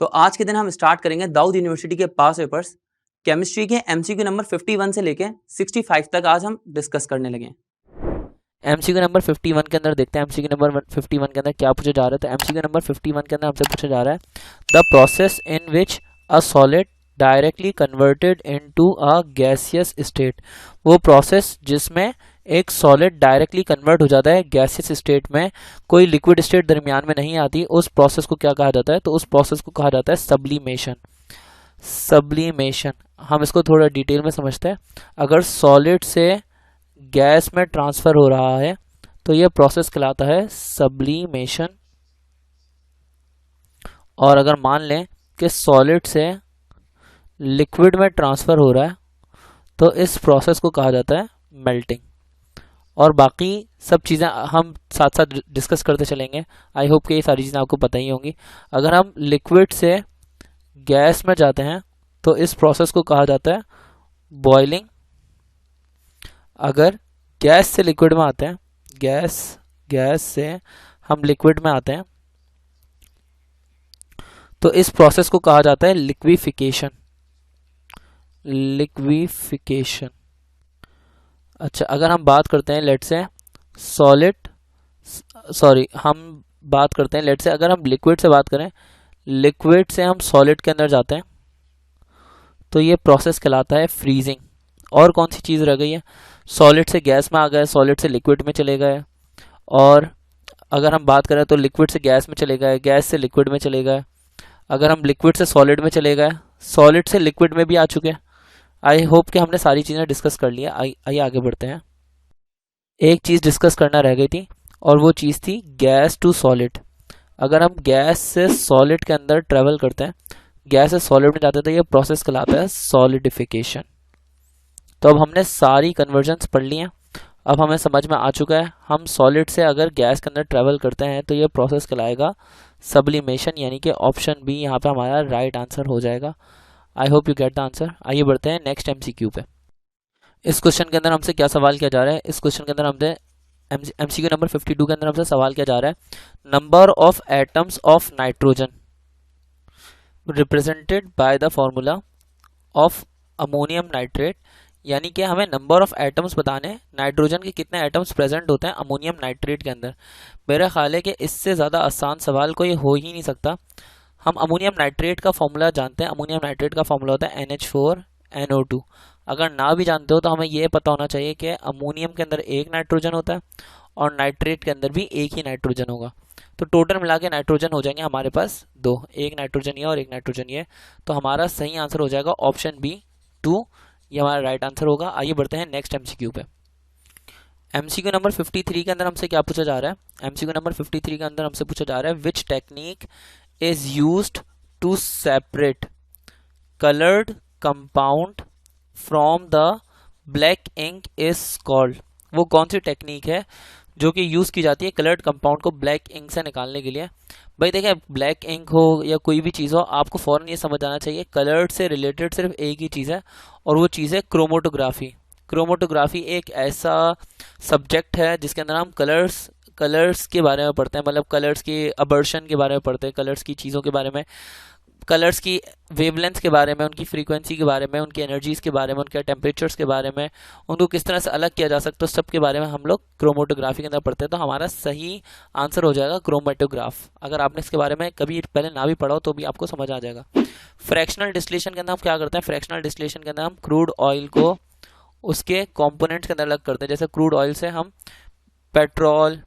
तो आज के दिन हम स्टार्ट करेंगे दाऊद यूनिवर्सिटी के पास पेपर्स केमिस्ट्री के एमसीक्यू नंबर 51 से लेके 65 तक आज हम डिस्कस करने लगे। एमसीक्यू नंबर 51 के अंदर देखते हैं एमसीक्यू नंबर 51 के अंदर क्या पूछा जा रहा है। तो एमसीक्यू नंबर 51 के अंदर हमसे पूछा जा रहा है the process in which a solid directly converted into a gaseous state. वो प्रोसेस जिसमें एक सॉलिड डायरेक्टली कन्वर्ट हो जाता है गैसियस स्टेट में, कोई लिक्विड स्टेट दरमियान में नहीं आती, उस प्रोसेस को क्या कहा जाता है? तो उस प्रोसेस को कहा जाता है सब्लिमेशन। सब्लिमेशन हम इसको थोड़ा डिटेल में समझते हैं। अगर सॉलिड से गैस में ट्रांसफर हो रहा है तो यह प्रोसेस कहलाता है सब्लिमेशन। और अगर मान लें कि सॉलिड से लिक्विड में ट्रांसफर हो रहा है तो इस प्रोसेस को कहा जाता है मेल्टिंग। और बाकी सब चीज़ें हम साथ साथ डिस्कस करते चलेंगे। आई होप कि ये सारी चीज़ें आपको पता ही होंगी। अगर हम लिक्विड से गैस में जाते हैं तो इस प्रोसेस को कहा जाता है बॉइलिंग। अगर गैस से लिक्विड में आते हैं, गैस से हम लिक्विड में आते हैं तो इस प्रोसेस को कहा जाता है लिक्विफिकेशन। अच्छा, अगर हम बात करते हैं लेट से अगर हम लिक्विड से बात करें, लिक्विड से हम सॉलिड के अंदर जाते हैं तो ये प्रोसेस कहलाता है फ्रीजिंग। और कौन सी चीज़ रह गई है? सॉलिड से गैस में आ गए, सॉलिड से लिक्विड में चले गए। और अगर हम बात करें तो लिक्विड से गैस में चले गए, गैस से लिक्विड में चले गए। अगर हम लिक्विड से सॉलिड में चले गए, सॉलिड से लिक्विड में भी आ चुके हैं। आई होप कि हमने सारी चीज़ें डिस्कस कर ली है। आइए आगे बढ़ते हैं। एक चीज़ डिस्कस करना रह गई थी और वो चीज़ थी गैस टू सॉलिड। अगर हम गैस से सॉलिड के अंदर ट्रेवल करते हैं, गैस से सॉलिड में जाते हैं तो ये प्रोसेस कहलाता है सॉलिडिफिकेशन। तो अब हमने सारी कन्वर्जन्स पढ़ ली हैं। अब हमें समझ में आ चुका है हम सॉलिड से अगर गैस के अंदर ट्रेवल करते हैं तो ये प्रोसेस कहलाएगा सब्लिमेशन, यानी कि ऑप्शन बी यहाँ पे हमारा राइट आंसर हो जाएगा। I hope you get the answer. आइए बढ़ते हैं नेक्स्ट एमसीक्यू पे। इस क्वेश्चन के अंदर हमसे क्या सवाल किया जा रहा है? इस क्वेश्चन के अंदर हमसे एमसीक्यू नंबर 52 के अंदर हमसे सवाल किया जा रहा है number of atoms of nitrogen represented by the formula of ammonium nitrate. यानी कि हमें नंबर ऑफ एटम्स बताने, नाइट्रोजन के कितने एटम्स प्रेजेंट होते हैं अमोनियम नाइट्रेट के अंदर। मेरा ख्याल है कि इससे ज़्यादा आसान सवाल कोई हो ही नहीं सकता। हम अमोनियम नाइट्रेट का फॉर्मूला जानते हैं। अमोनियम नाइट्रेट का फॉर्मूला होता है NH4NO2। अगर ना भी जानते हो तो हमें यह पता होना चाहिए कि अमोनियम के अंदर एक नाइट्रोजन होता है और नाइट्रेट के अंदर भी एक ही नाइट्रोजन होगा। तो टोटल मिला के नाइट्रोजन हो जाएंगे हमारे पास दो, एक नाइट्रोजन ये और एक नाइट्रोजन ये। तो हमारा सही आंसर हो जाएगा ऑप्शन बी 2। ये हमारा राइट आंसर होगा। आइए बढ़ते हैं नेक्स्ट एमसीक्यू पे। एमसीक्यू नंबर 53 के अंदर हमसे क्या पूछा जा रहा है? एमसीक्यू नंबर 53 के अंदर हमसे पूछा जा रहा है which technique is used to separate coloured compound from the black ink is called. वो कौन सी टेक्निक है जो कि यूज़ की जाती है कलर्ड कंपाउंड को ब्लैक इंक से निकालने के लिए? भाई देखिए, ब्लैक इंक हो या कोई भी चीज़ हो, आपको फ़ौरन ये समझ आना चाहिए कलर्ड से रिलेटेड सिर्फ एक ही चीज़ है और वो चीज़ है क्रोमोटोग्राफी। क्रोमोटोग्राफी एक ऐसा सब्जेक्ट है जिसके अंदर हम कलर्स के बारे में पढ़ते हैं, मतलब कलर्स की अबर्शन के बारे में पढ़ते हैं, कलर्स की चीज़ों के बारे में, कलर्स की वेवलेंथ के बारे में, उनकी फ्रीक्वेंसी के बारे में, उनकी एनर्जीज़ के बारे में, उनके टेम्परेचर्स के बारे में, उनको किस तरह से अलग किया जा सकता है, सब के बारे में हम लोग क्रोमोटोग्राफी के अंदर पढ़ते हैं। तो हमारा सही आंसर हो जाएगा क्रोमेटोग्राफ। अगर आपने इसके बारे में कभी पहले ना भी पढ़ा हो तो भी आपको समझ आ जाएगा। फ्रैक्शनल डिस्टिलेशन के अंदर हम क्या करते हैं? फ्रैक्शनल डिस्टिलेशन के अंदर हम क्रूड ऑयल को उसके कॉम्पोनेंट्स के अंदर अलग करते हैं। जैसे क्रूड ऑयल से हम पेट्रोल,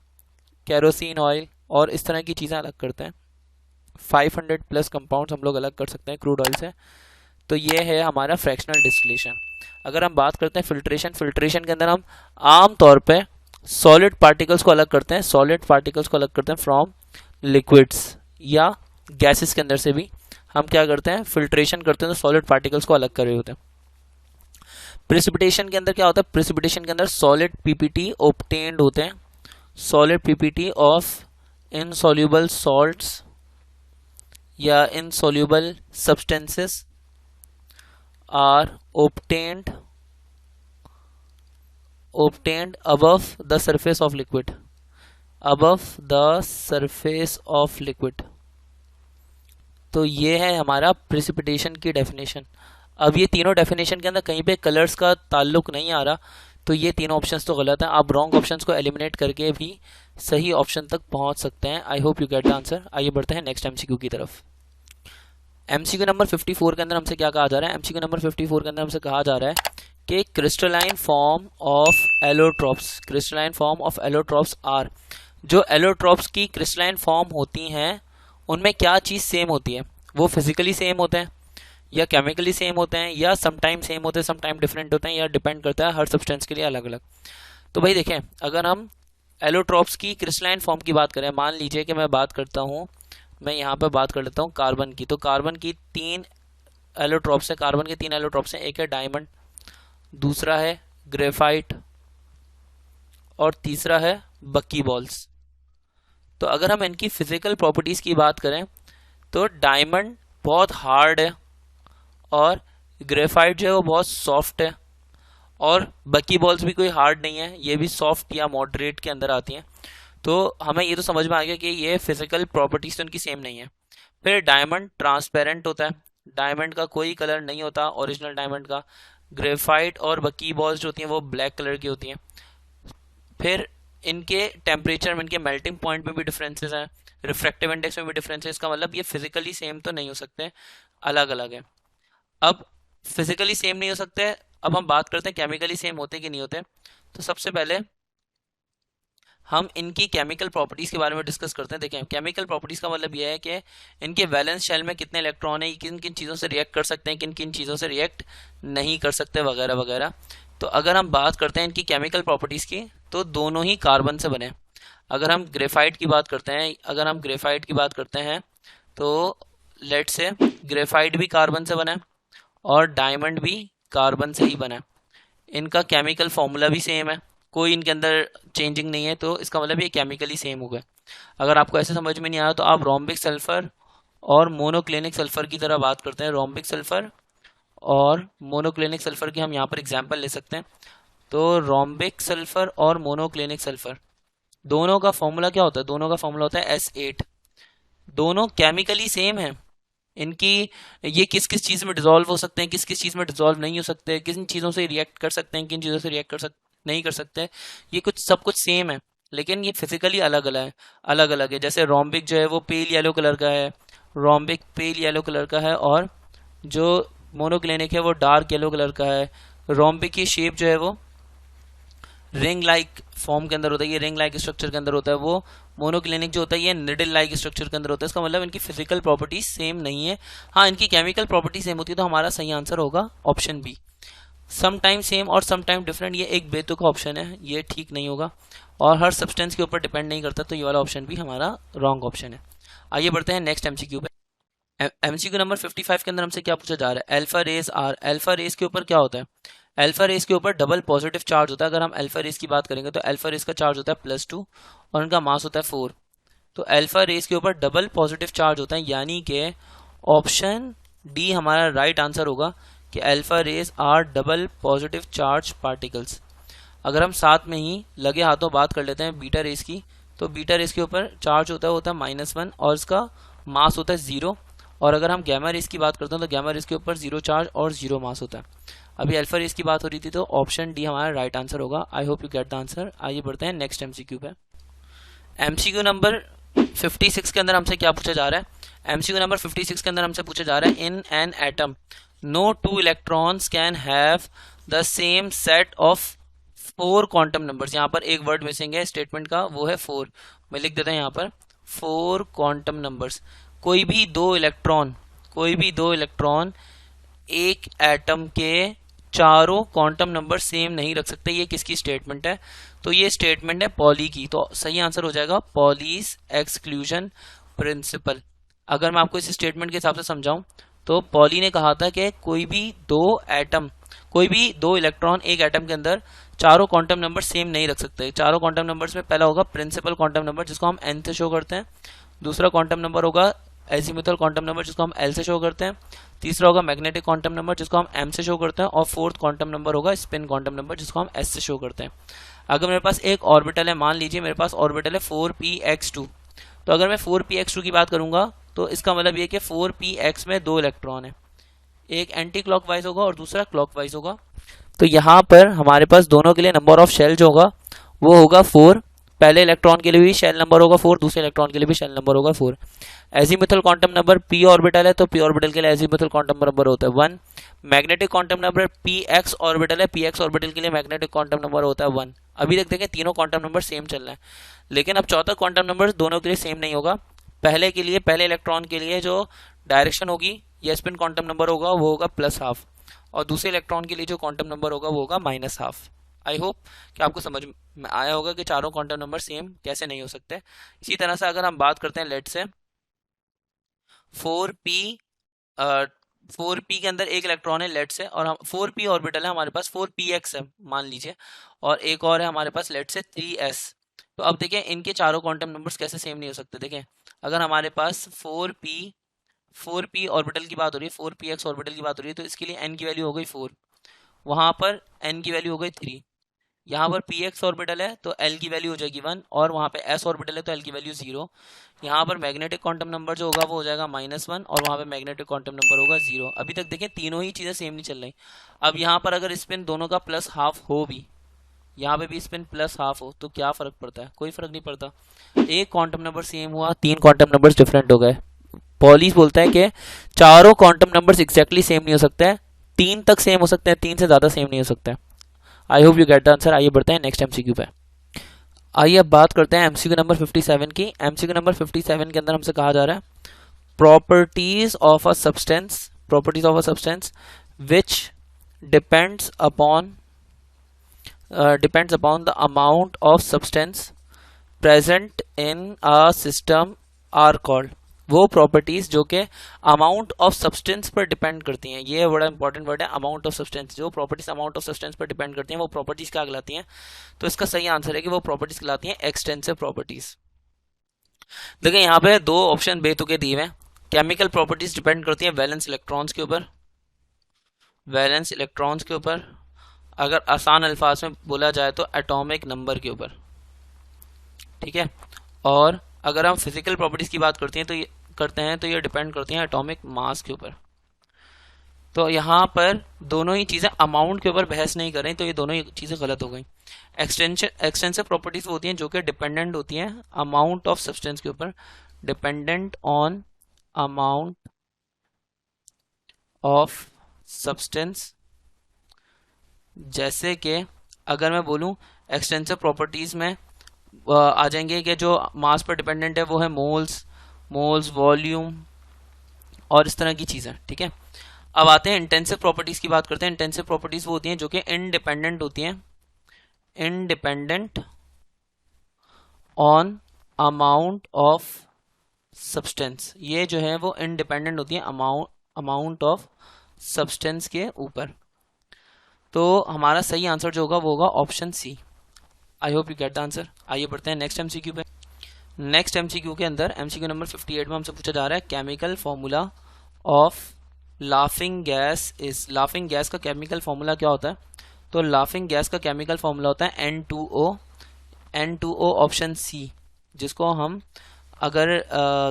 केरोसिन ऑयल और इस तरह की चीज़ें अलग करते हैं। 500 प्लस कंपाउंड्स हम लोग अलग कर सकते हैं क्रूड ऑयल से। तो ये है हमारा फ्रैक्शनल डिस्टिलेशन। अगर हम बात करते हैं फिल्ट्रेशन के अंदर हम आम तौर पे सॉलिड पार्टिकल्स को अलग करते हैं, फ्रॉम लिक्विड्स या गैसेस के अंदर से भी हम क्या करते हैं? फिल्ट्रेशन करते हैं तो सॉलिड पार्टिकल्स को अलग कर रहे होते हैं। प्रेसिपिटेशन के अंदर क्या होता है? प्रेसिपिटेशन के अंदर सॉलिड पीपीटी ऑब्टेन्ड होते हैं। Solid PPT of insoluble salts या insoluble substances are obtained above the surface of liquid. तो ये है हमारा प्रेसिपिटेशन की डेफिनेशन। अब ये तीनों डेफिनेशन के अंदर कहीं पे कलर्स का ताल्लुक नहीं आ रहा, तो ये तीनों ऑप्शंस तो गलत हैं। आप रॉन्ग ऑप्शंस को एलिमिनेट करके भी सही ऑप्शन तक पहुंच सकते हैं। आई hope you get the answer. आइए बढ़ते हैं नेक्स्ट एमसीक्यू की तरफ। एमसीक्यू नंबर 54 के अंदर हमसे क्या कहा जा रहा है? एमसीक्यू नंबर 54 के अंदर हमसे कहा जा रहा है कि crystalline form of allotropes, crystalline form of allotropes are, जो एलोट्रॉप्स की क्रिस्टलाइन फॉर्म होती हैं उनमें क्या चीज़ सेम होती है? वो फिजिकली सेम होते हैं या केमिकली सेम होते हैं या समटाइम सेम होते हैं, समटाइम डिफरेंट होते हैं, या डिपेंड करता है हर सब्सटेंस के लिए अलग अलग। तो भाई देखें, अगर हम एलोट्रॉप्स की क्रिस्टलाइन फॉर्म की बात करें, मान लीजिए कि मैं बात करता हूँ, मैं यहाँ पे बात कर लेता हूँ कार्बन की। तो कार्बन की 3 एलोट्रॉप्स है, कार्बन के 3 एलोट्रॉप्स हैं। एक है डायमंड, दूसरा है ग्रेफाइट और तीसरा है बक्की बॉल्स। तो अगर हम इनकी फिजिकल प्रॉपर्टीज की बात करें तो डायमंड बहुत हार्ड है और ग्रेफाइट जो है वो बहुत सॉफ्ट है, और बक्की बॉल्स भी कोई हार्ड नहीं है, ये भी सॉफ्ट या मॉडरेट के अंदर आती हैं। तो हमें ये तो समझ में आ गया कि ये फिजिकल प्रॉपर्टीज तो इनकी सेम नहीं है। फिर डायमंड ट्रांसपेरेंट होता है, डायमंड का कोई कलर नहीं होता ओरिजिनल डायमंड का। ग्रेफाइट और बक्की बॉल्स जो होती हैं वो ब्लैक कलर की होती हैं। फिर इनके टेम्परेचर में, इनके मेल्टिंग पॉइंट में भी डिफरेंसेस हैं, रिफ्रैक्टिव इंडेक्स में भी डिफरेंस है। इसका मतलब ये फिजिकली सेम तो नहीं हो सकते, अलग अलग है। अब फिजिकली सेम नहीं हो सकते, अब हम बात करते हैं केमिकली सेम होते कि नहीं होते। तो सबसे पहले हम इनकी केमिकल प्रॉपर्टीज के बारे में डिस्कस करते हैं। देखें, केमिकल प्रॉपर्टीज का मतलब यह है कि इनके वैलेंस शेल में कितने इलेक्ट्रॉन है, किन किन चीज़ों से रिएक्ट कर सकते हैं, किन किन चीज़ों से रिएक्ट नहीं कर सकते, वगैरह वगैरह। तो अगर हम बात करते हैं इनकी केमिकल प्रॉपर्टीज की, तो दोनों ही कार्बन से बने। अगर हम ग्रेफाइट की बात करते हैं तो लेट से ग्रेफाइट भी कार्बन से बना है और डायमंड भी कार्बन से ही बना है। इनका केमिकल फॉर्मूला भी सेम है, कोई इनके अंदर चेंजिंग नहीं है, तो इसका मतलब ये केमिकली सेम हो गए। अगर आपको ऐसे समझ में नहीं आया तो आप रोम्बिक सल्फर और मोनोक्लिनिक सल्फर की तरह बात करते हैं। रोम्बिक सल्फर और मोनोक्लिनिक सल्फर की हम यहाँ पर एग्जाम्पल ले सकते हैं। तो रोम्बिक सल्फर और मोनोक्लिनिक सल्फर दोनों का फॉर्मूला क्या होता है? दोनों का फॉर्मूला होता है S8। दोनों केमिकली सेम है। इनकी ये किस किस चीज़ में डिजोल्व हो सकते हैं, किस किस चीज़ में डिजोल्व नहीं हो सकते, किन चीज़ों से रिएक्ट कर सकते हैं, किन चीज़ों से रिएक्ट नहीं कर सकते, ये कुछ सब कुछ सेम है, लेकिन ये फिजिकली अलग अलग है। जैसे रोम्बिक जो है वो पेल येलो कलर का है, रोम्बिक पेल येलो कलर का है, और जो मोनोक्लिनिक है वो डार्क येलो कलर का है। रोम्बिक की शेप जो है वो रिंग लाइक फॉर्म के अंदर होता है, ये रिंग लाइक स्ट्रक्चर के अंदर होता है। वो मोनोक्लिनिक जो होता है ये निडल लाइक स्ट्रक्चर के अंदर होता है। इसका मतलब इनकी फिजिकल प्रॉपर्टीज सेम नहीं है। हाँ, इनकी केमिकल प्रॉपर्टी सेम होती है, तो हमारा सही आंसर होगा option B. Some time same और सम टाइम डिफरेंट, ये एक बेतुका ऑप्शन है, ये ठीक नहीं होगा और हर सब्सटेंस के ऊपर डिपेंड नहीं करता, तो ये वाला ऑप्शन भी हमारा रॉन्ग ऑप्शन है। आइए बढ़ते हैं नेक्स्ट एमसीक्यू पे। एमसीक्यू नंबर 55 के अंदर हमसे क्या पूछा जा रहा है? Alpha rays are, alpha rays के ऊपर क्या होता है? अल्फा रेस के ऊपर डबल पॉजिटिव चार्ज होता है। अगर हम अल्फा रेस की बात करेंगे तो अल्फा रेस का चार्ज होता है +2 और उनका मास होता है 4। तो अल्फा रेस के ऊपर डबल पॉजिटिव चार्ज होता है, यानी कि ऑप्शन डी हमारा राइट आंसर होगा कि alpha rays are double positive charge particles. अगर हम साथ में ही लगे हाथों बात कर लेते हैं बीटा रेस की, तो बीटा रेस के ऊपर चार्ज होता है -1 और इसका मास होता है 0। और अगर हम गैमा रेस की बात करते हैं तो गैमा रेस के ऊपर 0 चार्ज और 0 मास होता है। अभी अल्फा रेस की बात हो रही थी, तो ऑप्शन डी हमारा राइट आंसर होगा। आई hope you get the answer. आइए बढ़ते हैं नेक्स्ट एमसीक्यू पे। एमसीक्यू नंबर 56 के अंदर हमसे क्या पूछा जा रहा है? एमसीक्यू नंबर 56 के अंदर हमसे पूछा जा रहा है, in an atom no 2 electrons can have the same set of 4 quantum numbers. यहाँ पर एक वर्ड मिसिंग है स्टेटमेंट का, वो है 4। मैं लिख देता हूँ यहाँ पर 4 क्वांटम नंबर्स। कोई भी दो इलेक्ट्रॉन एक एटम के चारों क्वांटम नंबर सेम नहीं रख सकते। ये किसकी स्टेटमेंट है? तो ये स्टेटमेंट है पॉली की। तो सही आंसर हो जाएगा पॉलीज एक्सक्लूजन प्रिंसिपल। अगर मैं आपको इस स्टेटमेंट के हिसाब से समझाऊं तो पॉली ने कहा था कि कोई भी दो इलेक्ट्रॉन एक एटम के अंदर चारों क्वांटम नंबर सेम नहीं रख सकते। चारों क्वांटम नंबर्स में पहला होगा प्रिंसिपल क्वांटम नंबर जिसको हम n से शो करते हैं, दूसरा क्वांटम नंबर होगा एजीमुथल क्वांटम नंबर जिसको हम L से शो करते हैं, तीसरा होगा मैग्नेटिक क्वांटम नंबर जिसको हम M से शो करते हैं, और फोर्थ क्वांटम नंबर होगा स्पिन क्वांटम नंबर जिसको हम S से शो करते हैं। अगर मेरे पास एक ऑर्बिटल है, मान लीजिए मेरे पास ऑर्बिटल है 4px2, तो अगर मैं 4px2 की बात करूंगा तो इसका मतलब ये कि 4px में 2 इलेक्ट्रॉन है, एक एंटी क्लॉकवाइज होगा और दूसरा क्लॉकवाइज होगा। तो यहाँ पर हमारे पास दोनों के लिए नंबर ऑफ शेल जो होगा वो होगा 4। पहले इलेक्ट्रॉन के लिए भी शेल नंबर होगा 4, दूसरे इलेक्ट्रॉन के लिए भी शेल नंबर होगा 4। Azimuthal quantum number p orbital है तो p ऑर्बिटल के लिए एजीमुथल क्वांटम नंबर होता है 1। Magnetic quantum number px orbital है, px ऑर्बिटल के लिए मैग्नेटिक क्वांटम नंबर होता है 1। अभी तक देखें तीनों क्वांटम नंबर सेम चल रहे हैं, लेकिन अब चौथा क्वांटम नंबर दोनों के लिए सेम नहीं होगा। पहले के लिए, पहले इलेक्ट्रॉन के लिए जो डायरेक्शन होगी या स्पिन क्वांटम नंबर होगा वो होगा +12, और दूसरे इलेक्ट्रॉन के लिए जो क्वांटम नंबर होगा वो होगा -12। आई होप कि आपको समझ में आया होगा कि चारों क्वांटम नंबर सेम कैसे नहीं हो सकते। इसी तरह से अगर हम बात करते हैं लेट से 4p के अंदर एक इलेक्ट्रॉन है लेट से, और हम 4p ऑर्बिटल है हमारे पास, 4px है मान लीजिए, और एक और है हमारे पास लेट से 3s। तो अब देखें इनके चारों क्वांटम नंबर्स कैसे सेम नहीं हो सकते। देखें अगर हमारे पास 4p ऑर्बिटल की बात हो रही है, 4px ऑर्बिटल की बात हो रही है, तो इसके लिए n की वैल्यू हो गई 4, वहाँ पर n की वैल्यू हो गई 3। यहाँ पर px ऑर्बिटल है तो l की वैल्यू हो जाएगी 1, और वहाँ पे s ऑर्बिटल है तो l की वैल्यू 0। यहाँ पर मैग्नेटिक क्वांटम नंबर जो होगा वो हो जाएगा -1, और वहाँ पे मैग्नेटिक क्वांटम नंबर होगा 0। अभी तक देखें तीनों ही चीज़ें सेम नहीं चल रही। अब यहाँ पर अगर स्पिन दोनों का +12 हो भी, यहाँ पे भी स्पिन +12 हो, तो क्या फ़र्क पड़ता है? कोई फ़र्क नहीं पड़ता। एक क्वांटम नंबर सेम हुआ, 3 क्वांटम नंबर्स डिफरेंट हो गए। पॉलीज बोलता है कि चारों क्वांटम नंबर्स एग्जैक्टली सेम नहीं हो सकते हैं, 3 तक सेम हो सकते हैं, 3 से ज़्यादा सेम नहीं हो सकते हैं। आई hope you get the answer. आइए बढ़ते हैं नेक्स्ट एमसीक्यू पे। आइए अब बात करते हैं एमसीक्यू नंबर 57 की। एमसीक्यू नंबर 57 के अंदर हमसे कहा जा रहा है properties of a substance, properties of a substance which depends upon the amount of substance present in a system are called. वो प्रॉपर्टीज जो कि अमाउंट ऑफ सब्सटेंस पर डिपेंड करती हैं, ये बड़ा इंपॉर्टेंट वर्ड है, अमाउंट ऑफ सब्सटेंस। जो प्रॉपर्टीज अमाउंट ऑफ सब्सटेंस पर डिपेंड करती हैं वो प्रॉपर्टीज क्या कहलाती हैं? तो इसका सही आंसर है कि वो प्रॉपर्टीज कहलाती हैं एक्सटेंसिव प्रॉपर्टीज। देखिए यहाँ पे 2 ऑप्शन बेतुके दिए हुए हैं। केमिकल प्रॉपर्टीज डिपेंड करती हैं वैलेंस इलेक्ट्रॉन्स के ऊपर, वैलेंस इलेक्ट्रॉन्स के ऊपर। अगर आसान अल्फाज में बोला जाए तो एटॉमिक नंबर के ऊपर, ठीक है। और अगर हम फिजिकल प्रॉपर्टीज की बात करते हैं तो ये डिपेंड करती हैं एटॉमिक मास के ऊपर। तो यहाँ पर दोनों ही चीज़ें अमाउंट के ऊपर बहस नहीं कर रही, तो ये दोनों ही चीज़ें गलत हो गई। एक्सटेंसिव प्रॉपर्टीज होती हैं जो कि डिपेंडेंट होती हैं अमाउंट ऑफ सब्सटेंस के ऊपर, dependent on amount of substance. जैसे कि अगर मैं बोलूँ एक्सटेंसिव प्रॉपर्टीज में आ जाएंगे कि जो मास पर डिपेंडेंट है वो है मोल्स, वॉल्यूम और इस तरह की चीज़ें, ठीक है। अब आते हैं इंटेंसिव प्रॉपर्टीज़ की बात करते हैं। इंटेंसिव प्रॉपर्टीज़ वो होती हैं जो कि इंडिपेंडेंट होती हैं, independent on amount of substance. ये जो है वो इंडिपेंडेंट होती है अमाउंट ऑफ सब्सटेंस के ऊपर। तो हमारा सही आंसर जो होगा वो होगा option C. I hope you get the answer. आइए बढ़ते हैं नेक्स्ट एमसीक्यू पे। नेक्स्ट एमसीक्यू के अंदर एमसीक्यू नंबर 58 में हमसे पूछा जा रहा है chemical formula of laughing gas is. Laughing gas का केमिकल फॉर्मूला क्या होता है? तो लाफिंग गैस का केमिकल फॉर्मूला होता है N2O ऑप्शन सी, जिसको हम अगर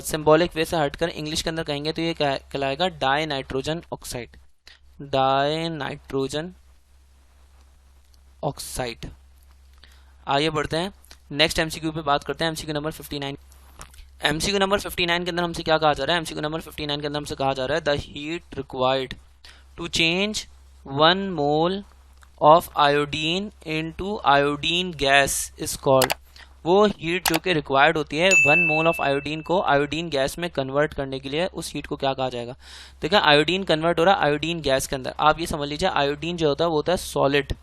सिंबॉलिक वे से हटकर इंग्लिश के अंदर कहेंगे तो ये कहलाएगा die nitrogen oxide, die nitrogen oxide. आइए बढ़ते हैं नेक्स्ट एमसीक्यू पे बात करते हैं एमसीक्यू नंबर 59। एमसीक्यू नंबर 59 के अंदर हमसे क्या कहा जा रहा है? एमसीक्यू नंबर 59 के अंदर हमसे कहा जा रहा है the heat required to change 1 mole of iodine into iodine gas is called. वो हीट जो कि रिक्वायर्ड होती है 1 मोल ऑफ आयोडीन को आयोडीन गैस में कन्वर्ट करने के लिए, उस हीट को क्या कहा जाएगा? देखिए आयोडीन कन्वर्ट हो रहा है आयोडीन गैस के अंदर। आप ये समझ लीजिए आयोडीन जो होता है वो होता है सॉलिड,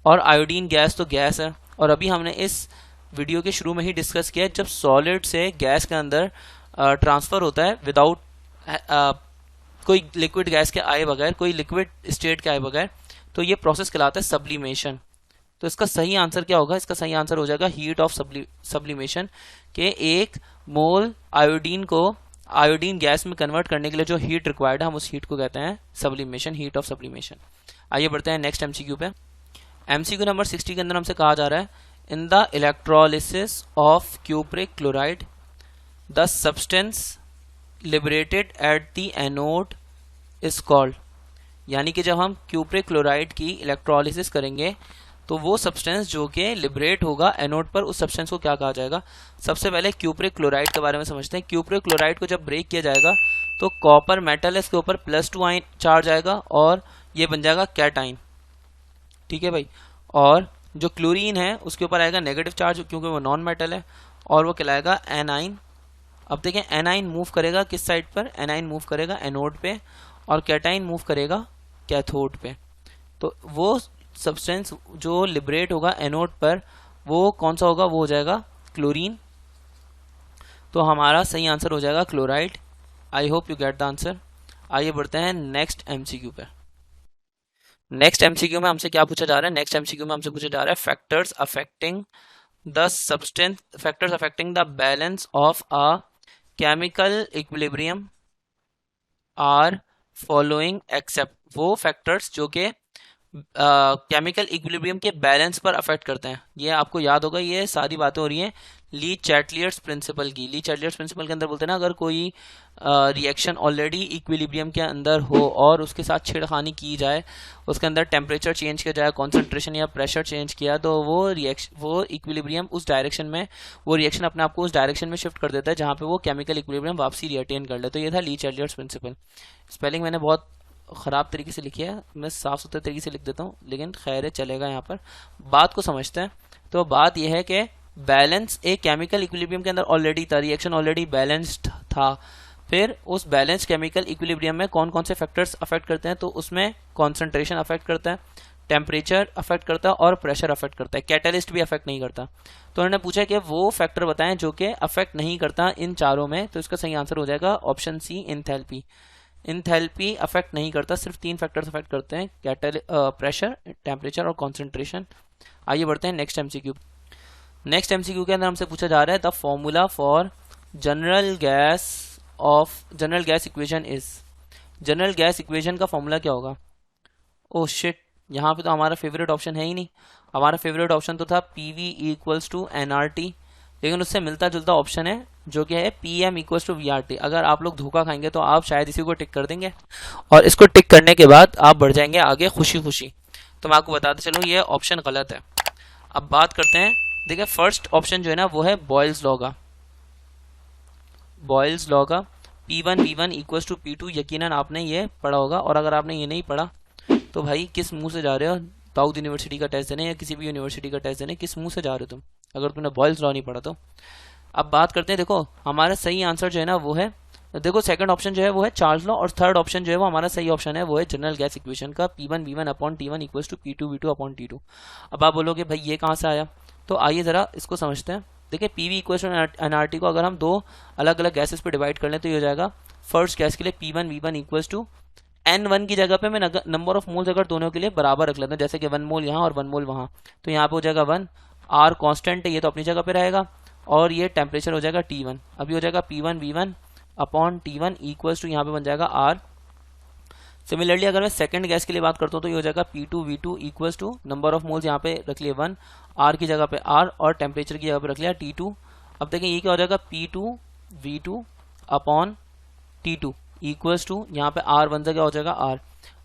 और आयोडीन गैस तो गैस है। और अभी हमने इस वीडियो के शुरू में ही डिस्कस किया, जब सॉलिड से गैस के अंदर ट्रांसफ़र होता है विदाउट कोई लिक्विड गैस के आए बगैर, कोई लिक्विड स्टेट के आए बगैर, तो ये प्रोसेस कहलाता है सब्लिमेशन। तो इसका सही आंसर क्या होगा? इसका सही आंसर हो जाएगा हीट ऑफ सब्लिमेशन, के 1 मोल आयोडीन को आयोडीन गैस में कन्वर्ट करने के लिए जो हीट रिक्वायर्ड है हम उस हीट को कहते हैं सब्लिमेशन, हीट ऑफ सब्लिमेशन। आइए बढ़ते हैं नेक्स्ट एमसीक्यू पे। एमसीक्यू नंबर 60 के अंदर हमसे कहा जा रहा है in the electrolysis of cupric chloride the substance liberated at the anode is called, यानी कि जब हम क्यूप्रिक क्लोराइड की इलेक्ट्रोलिसिस करेंगे तो वो सब्सटेंस जो कि लिबरेट होगा एनोड पर, उस सब्सटेंस को क्या कहा जाएगा। सबसे पहले क्यूप्रिक क्लोराइड के बारे में समझते हैं। क्यूप्रिक क्लोराइड को जब ब्रेक किया जाएगा तो कॉपर मेटल है, इसके ऊपर +2 आयन चार्ज आएगा और ये बन जाएगा कैटाइन, ठीक है भाई। और जो क्लोरीन है उसके ऊपर आएगा नेगेटिव चार्ज क्योंकि वो नॉन मेटल है और वो कहलाएगा एनाइन। अब देखें एनाइन मूव करेगा किस साइड पर, एनाइन मूव करेगा एनोड पे और कैटाइन मूव करेगा कैथोड पे। तो वो सब्सटेंस जो लिबरेट होगा एनोड पर वो कौन सा होगा, वो हो जाएगा क्लोरीन। तो हमारा सही आंसर हो जाएगा chloride. I hope you get the answer. आइए बढ़ते हैं नेक्स्ट एमसीक्यू पे। नेक्स्ट एमसीक्यू में हमसे क्या पूछा जा रहा है, नेक्स्ट एमसीक्यू में हमसे पूछा जा रहा है factors affecting the substance, factors affecting the balance of a chemical equilibrium are following except. वो फैक्टर्स जो कि केमिकल इक्विलिब्रियम के बैलेंस पर अफेक्ट करते हैं। ये आपको याद होगा, ये सारी बातें हो रही हैं ली चैटलियर्स प्रिंसिपल की। ली चैटलियर्स प्रिंसिपल के अंदर बोलते हैं ना, अगर कोई रिएक्शन ऑलरेडी इक्विलिब्रियम के अंदर हो और उसके साथ छेड़खानी की जाए, उसके अंदर टेम्परेचर चेंज किया जाए, कॉन्सेंट्रेशन या प्रेशर चेंज किया, तो वो इक्विलिब्रियम उस डायरेक्शन में, वो रिएक्शन अपने आप को उस डायरेक्शन में शिफ्ट कर देता है जहाँ पे वो केमिकल इक्विलिब्रियम वापसी रिअटेन कर ले। तो ये था ली चैटलियर्स प्रिंसिपल। स्पेलिंग मैंने बहुत ख़राब तरीके से लिखी है, मैं साफ सुथरे तरीके से लिख देता हूँ, लेकिन खैर चलेगा। यहाँ पर बात को समझते हैं। तो बात यह है कि बैलेंस एक केमिकल इक्विलिब्रियम के अंदर ऑलरेडी था, रिएक्शन ऑलरेडी बैलेंस्ड था। फिर उस बैलेंस केमिकल इक्विलिब्रियम में कौन कौन से फैक्टर्स अफेक्ट करते हैं, तो उसमें कॉन्सेंट्रेशन अफेक्ट करता है, टेम्परेचर अफेक्ट करता है और प्रेशर अफेक्ट करता है। कैटलिस्ट भी अफेक्ट नहीं करता। तो उन्होंने पूछा कि वो फैक्टर बताएं जो कि अफेक्ट नहीं करता इन चारों में। तो इसका सही आंसर हो जाएगा option C, enthalpy. Enthalpy affect नहीं करता, सिर्फ 3 फैक्टर्स अफेक्ट करते हैं, प्रेशर, टेम्परेचर और कॉन्सेंट्रेशन। आइए बढ़ते हैं नेक्स्ट एमसीक्यू। नेक्स्ट एमसीक्यू के अंदर हमसे पूछा जा रहा है the formula for general gas equation is. General gas equation का फॉर्मूला क्या होगा। ओह शिट, यहाँ पे तो हमारा फेवरेट ऑप्शन है ही नहीं। हमारा फेवरेट ऑप्शन तो था PV इक्वल्स टू NRT, लेकिन उससे मिलता जुलता ऑप्शन है जो कि है PM इक्वल्स टू VRT। अगर आप लोग धोखा खाएंगे तो आप शायद इसी को टिक कर देंगे और इसको टिक करने के बाद आप बढ़ जाएंगे आगे खुशी खुशी। तो मैं आपको बताते चलूँ ये ऑप्शन गलत है। अब बात करते हैं, देखिए फर्स्ट ऑप्शन जो है ना वो है बॉयल्स लॉ का। बॉयल्स लॉ का P1 V1 equals to P2 यकीनन आपने ये पढ़ा होगा, और अगर आपने ये नहीं पढ़ा तो भाई किस मुंह से जा रहे हो दाऊद यूनिवर्सिटी का टेस्ट देने या किसी भी यूनिवर्सिटी का टेस्ट देने, किस मुंह से जा रहे हो तुम, अगर तुमने बॉयल्स लॉ नहीं पढ़ा तो। अब बात करते हैं, देखो हमारा सही आंसर जो है ना वो है, देखो सेकंड ऑप्शन जो है वो है चार्ल्स लॉ और थर्ड ऑप्शन जो है वो हमारा सही ऑप्शन है वो है जनरल गैस इक्वेशन का P1 V1 upon T1 equals to P2 V2 upon T2। अब आप बोलोगे भाई ये कहाँ से आया, तो आइए ज़रा इसको समझते हैं। देखिए PV इक्वल्स टू NRT को अगर हम 2 अलग अलग गैसेस पे डिवाइड कर लें तो ये हो जाएगा फर्स्ट गैस के लिए P1 V1 equals to N1 की जगह पे मैं नंबर ऑफ मोल्स अगर दोनों के लिए बराबर रख लेता हूँ, जैसे कि 1 मोल यहाँ और 1 मोल वहाँ, तो यहाँ पे हो जाएगा 1। R कांस्टेंट है, ये तो अपनी जगह पे रहेगा, और ये टेम्परेचर हो जाएगा T1। अभी हो जाएगा P1 V1 upon T1 equals to यहाँ पे बन जाएगा R। सिमिलरली अगर मैं सेकंड गैस के लिए बात करता हूँ तो ये हो जाएगा P2 V2 equals to number of moles यहाँ पे रख लिए 1, R की जगह पे R और टेम्परेचर की जगह पे रख लिया T2। अब देखें ये क्या हो जाएगा P2 V2 upon T2 equals to यहाँ पे R1 से क्या हो जाएगा R।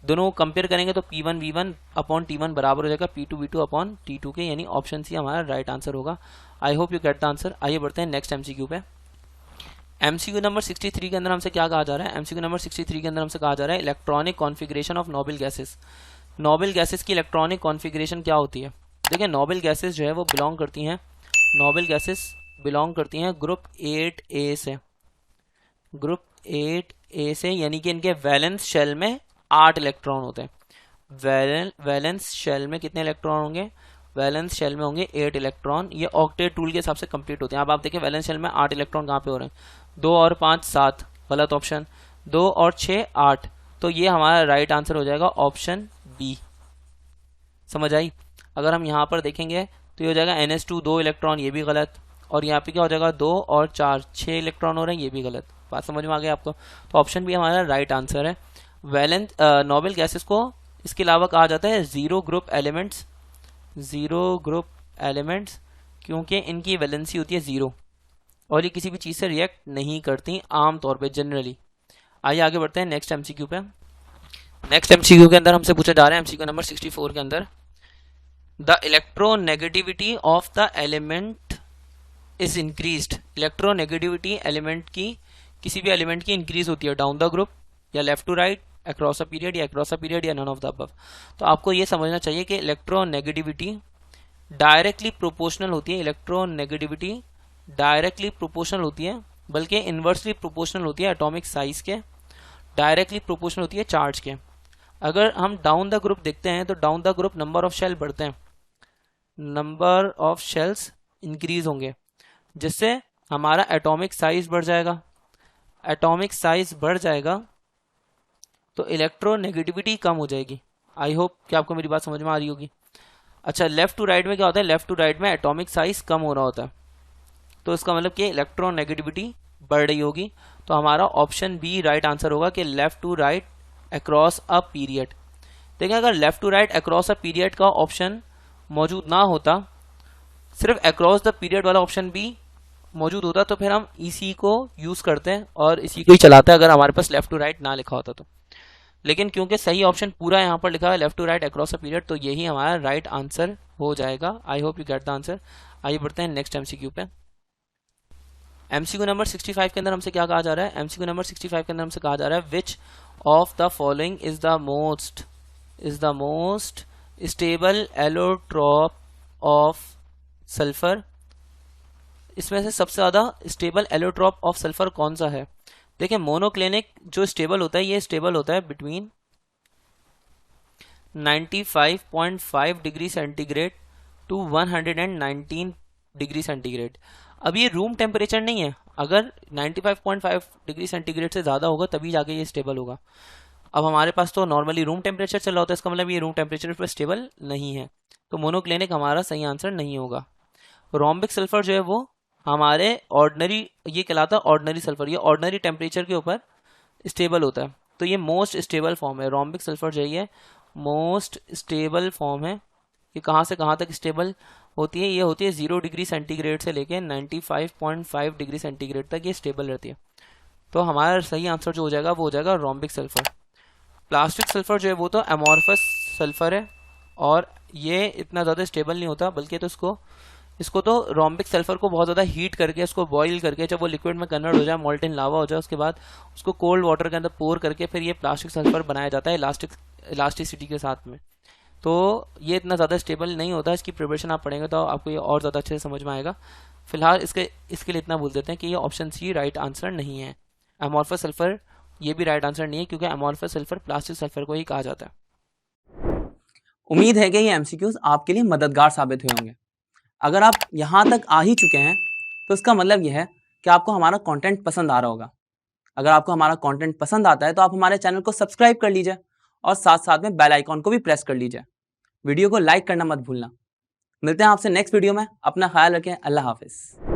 दोनों कंपेयर करेंगे तो P1 V1 अपॉन T1 बराबर हो जाएगा P2 V2 अपॉन T2 के, यानी ऑप्शन सी हमारा राइट आंसर होगा। आई hope you get the answer. आइए बढ़ते हैं नेक्स्ट एमसीक्यू पे। एमसीक्यू नंबर 63 के अंदर हमसे क्या कहा जा रहा है, एमसीक्यू नंबर 63 के अंदर हमसे कहा जा रहा है electronic configuration of noble gases. Noble gases की इलेक्ट्रॉनिक कॉन्फ़िगरेशन क्या होती है। देखिए नोबल गैसेस जो है वो बिलोंग करती हैं, नोबल गैसेस बिलोंग करती हैं ग्रुप 8A से, ग्रुप 8A से, यानी कि इनके वैलेंस शेल में 8 इलेक्ट्रॉन होते हैं। वैलेंस शेल में कितने इलेक्ट्रॉन होंगे, वैलेंस शेल में होंगे 8 इलेक्ट्रॉन। ये ऑक्टेट टूल के हिसाब से कंप्लीट होते हैं। अब आप देखिए वैलेंस शेल में 8 इलेक्ट्रॉन कहाँ पे हो रहे हैं, 2 और 5 7, गलत ऑप्शन, 2 और 6 8, तो ये हमारा राइट आंसर हो जाएगा ऑप्शन बी। समझ आई। अगर हम यहाँ पर देखेंगे तो ये हो जाएगा NH2 2 इलेक्ट्रॉन, ये भी गलत, और यहाँ पे क्या हो जाएगा 2 और 4 6 इलेक्ट्रॉन हो रहे हैं, ये भी गलत। बात समझ में आ गई आपको, तो ऑप्शन बी हमारा राइट आंसर है। वैलेंस नोबल गैसेस को इसके अलावा कहा जाता है zero group elements, zero group elements, क्योंकि इनकी वैलेंसी होती है 0। और ये किसी भी चीज़ से रिएक्ट नहीं करती आम तौर पे जनरली। आइए आगे बढ़ते हैं नेक्स्ट एमसीक्यू पे। नेक्स्ट एमसीक्यू के अंदर हमसे पूछा जा रहा है एमसीक्यू नंबर 64 के अंदर, the electronegativity of the element is increased. Electronegativity element की, किसी भी एलिमेंट की इंक्रीज होती है डाउन द ग्रुप या left to right, across a period या अक्रॉस अ पीरियड या नन ऑफ द अबव। तो आपको ये समझना चाहिए कि इलेक्ट्रोनेगेटिविटी डायरेक्टली प्रोपोर्शनल होती है। इलेक्ट्रोनेगेटिविटी डायरेक्टली प्रोपोर्शनल होती है, बल्कि इन्वर्सली प्रोपोर्शनल होती है एटॉमिक साइज के, डायरेक्टली प्रोपोर्शनल होती है चार्ज के। अगर हम डाउन द ग्रुप देखते हैं तो down the group number of shell बढ़ते हैं, नंबर ऑफ शेल्स इंक्रीज होंगे, जिससे हमारा एटॉमिक साइज बढ़ जाएगा। एटॉमिक साइज बढ़ जाएगा तो इलेक्ट्रोनेगेटिविटी कम हो जाएगी। आई होप कि आपको मेरी बात समझ में आ रही होगी। अच्छा, लेफ्ट टू राइट में क्या होता है? लेफ्ट टू राइट में एटॉमिक साइज कम हो रहा होता है, तो इसका मतलब कि इलेक्ट्रोनेगेटिविटी बढ़ रही होगी। तो हमारा ऑप्शन बी राइट आंसर होगा कि left to right across a period. देखिए, अगर left to right across a period का ऑप्शन मौजूद ना होता, सिर्फ अक्रॉस द पीरियड वाला ऑप्शन भी मौजूद होता, तो फिर हम इसी को यूज करते हैं और इसी को ही चलाते हैं अगर हमारे पास लेफ्ट टू राइट ना लिखा होता तो। लेकिन क्योंकि सही ऑप्शन पूरा यहाँ पर लिखा है left to right across a period, तो यही हमारा राइट आंसर हो जाएगा। I hope you get the answer. आइए बढ़ते हैं नेक्स्ट एमसीक्यू पे। एमसीक्यू नंबर 65 के अंदर हमसे क्या कहा जा रहा है? एमसीक्यू नंबर 65 के अंदर हमसे कहा जा रहा है which of the following is the most stable allotrope of sulphur. इसमें से सबसे ज़्यादा स्टेबल एलोट्रॉप ऑफ सल्फर कौन सा है? देखिए, मोनोक्लिनिक जो स्टेबल होता है, ये स्टेबल होता है between 95.5 degree centigrade to 119 degree centigrade. अब ये रूम टेम्परेचर नहीं है, अगर 95.5 डिग्री सेंटीग्रेड से ज़्यादा होगा तभी जाके ये स्टेबल होगा। अब हमारे पास तो नॉर्मली रूम टेम्परेचर चल रहा होता है, इसका मतलब ये रूम टेम्परेचर पर स्टेबल नहीं है, तो मोनोक्लिनिक हमारा सही आंसर नहीं होगा। रोम्बिक सल्फर जो है वो हमारे ऑर्डिनरी, ये कहलाता है ऑर्डिनरी सल्फर, ये ऑर्डिनरी टेम्परेचर के ऊपर स्टेबल होता है, तो ये मोस्ट स्टेबल फॉर्म है। रोम्बिक सल्फर जो है ये मोस्ट स्टेबल फॉर्म है। ये कहाँ से कहाँ तक स्टेबल होती है? ये होती है 0 डिग्री सेंटीग्रेड से लेके 95.5 डिग्री सेंटीग्रेड तक ये स्टेबल रहती है। तो हमारा सही आंसर जो हो जाएगा वो हो जाएगा रोम्बिक सल्फर। प्लास्टिक सल्फर जो है वो तो एमॉर्फस सल्फर है और ये इतना ज़्यादा स्टेबल नहीं होता, बल्कि तो इसको तो रोम्बिक सल्फर को बहुत ज़्यादा हीट करके, उसको बॉईल करके, जब वो लिक्विड में कन्वर्ट हो जाए, मोल्टेन लावा हो जाए, उसके बाद उसको कोल्ड वाटर के अंदर पोर करके फिर ये प्लास्टिक सल्फर बनाया जाता है इलास्टिसिटी के साथ में। तो ये इतना ज़्यादा स्टेबल नहीं होता। इसकी प्रिपरेशन आप पढ़ेंगे तो आपको ये और ज़्यादा अच्छे से समझ में आएगा। फिलहाल इसके लिए इतना बोल देते हैं कि ये ऑप्शन सी राइट आंसर नहीं है। एमॉर्फस सल्फर ये भी राइट आंसर नहीं है, क्योंकि एमॉर्फस सल्फर प्लास्टिक सल्फर को ही कहा जाता है। उम्मीद है कि ये एमसीक्यूज आपके लिए मददगार साबित हुए होंगे। अगर आप यहाँ तक आ ही चुके हैं तो इसका मतलब यह है कि आपको हमारा कंटेंट पसंद आ रहा होगा। अगर आपको हमारा कंटेंट पसंद आता है तो आप हमारे चैनल को सब्सक्राइब कर लीजिए और साथ साथ में बेल आइकॉन को भी प्रेस कर लीजिए। वीडियो को लाइक करना मत भूलना। मिलते हैं आपसे नेक्स्ट वीडियो में। अपना ख्याल रखें। अल्लाह हाफिज।